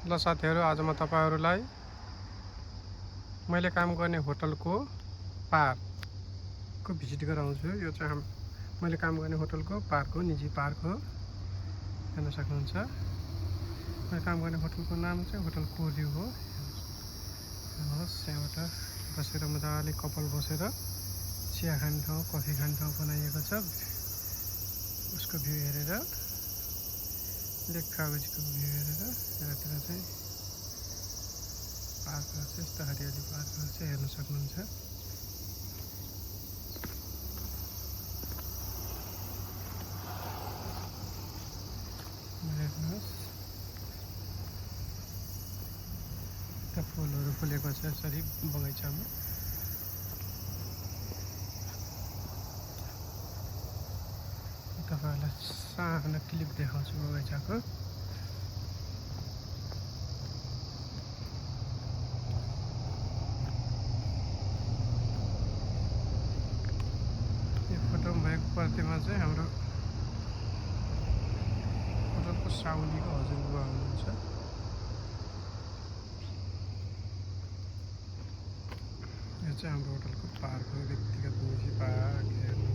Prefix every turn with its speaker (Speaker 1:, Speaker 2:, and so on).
Speaker 1: ल साथीहरू, आज म तपाईहरुलाई मैले काम गर्ने होटलको पार्कको भिजिट गराउँछु। यो चाहिँ मैले काम गर्ने होटलको पार्क हो, निजी पार्क हो। हेर्न सक्नुहुन्छ। मैले काम गर्ने होटलको नाम चाहिँ होटल कोर्यु हो। हेर्नुहोस्, यहाँबाट बसेर मजाले कपाल बसेर चिया खाने ठाउँ, कफी खाने ठाउँ बनाइएको छ। उसको भ्यू हेरेर, लेक कागजको भ्यू हेरेर यतातिर चाहिँ पार्कहरू चाहिँ यस्तो हरियाली पार्कहरू चाहिँ हेर्न सक्नुहुन्छ। हेर्नुहोस्, यता फुलहरू फुलेको छ यसरी बगैँचामा। तपाईहरुलाई सानो क्लिप देखाउँछु बगैँचाको। यो फोटोमा भएको प्रतिमा चाहिँ हाम्रो होटलको साउलीको हजुरबुवा हुनुहुन्छ। यो चाहिँ हाम्रो होटलको पार्क हो, व्यक्तिगत निजी पार्क।